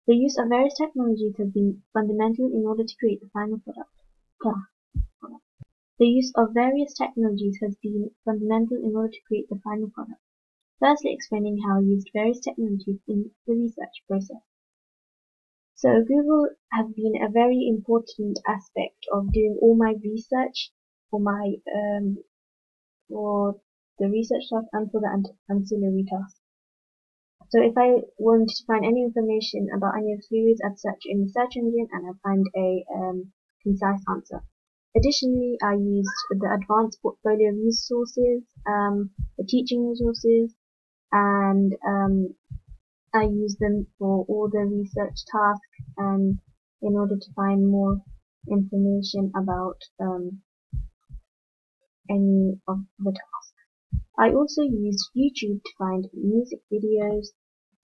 The use of various technologies has been fundamental in order to create the final product. The use of various technologies has been fundamental in order to create the final product. Firstly, explaining how I used various technologies in the research process. So Google has been a very important aspect of doing all my research for my for the research task and for the ancillary task. So if I wanted to find any information about any of the theories, I'd search in the search engine and I'd find a concise answer. Additionally, I used the advanced portfolio resources, the teaching resources, and I use them for all the research tasks and in order to find more information about any of the tasks. I also used YouTube to find music videos,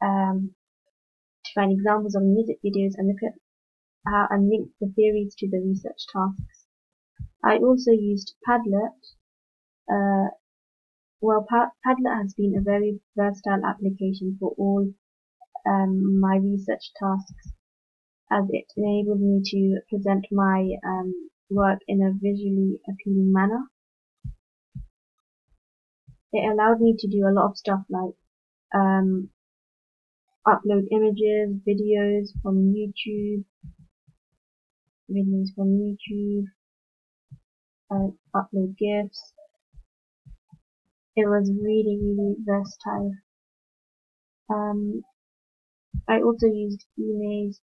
to find examples of music videos and look at how and link the theories to the research tasks. I also used Padlet. Padlet has been a very versatile application for all my research tasks, as it enabled me to present my work in a visually appealing manner. It allowed me to do a lot of stuff like upload images, videos from YouTube, upload GIFs. It was really versatile. I also used Emaze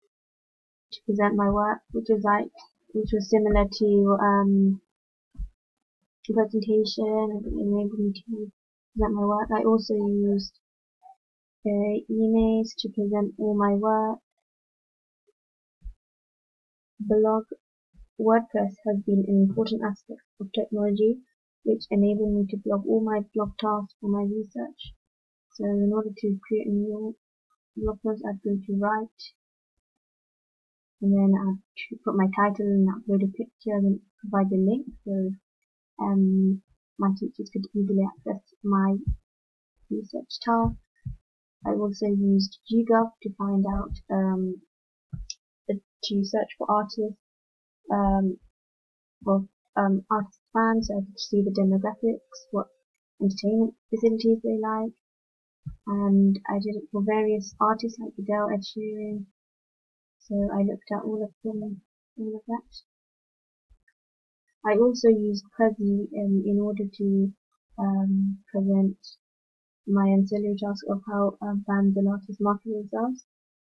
to present my work, which was similar to presentation. It enabled me to present my work. I also used Emaze to present all my work. WordPress has been an important aspect of technology, which enabled me to blog all my blog tasks for my research. So in order to create a new blog post, I'd go to write, and then I'd put my title and upload a picture and provide the link so my teachers could easily access my research task. I also used YouGov to find out to search for artists artist fans, so I could see the demographics, what entertainment facilities they like, and I did it for various artists like Adele, Ed Sheeran. So I looked at all of that. I also used Prezi in order to present my ancillary task of how fans and artists market themselves.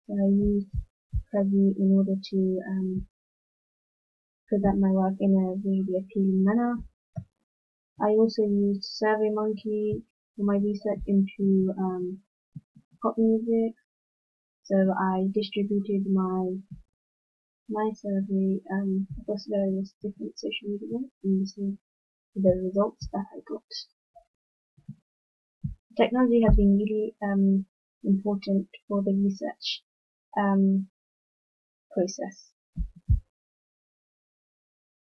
So I used Prezi in order to present my work in a really appealing manner. I also used SurveyMonkey for my research into pop music. So I distributed my survey across various different social media, and this is the results that I got. Technology has been really important for the research process.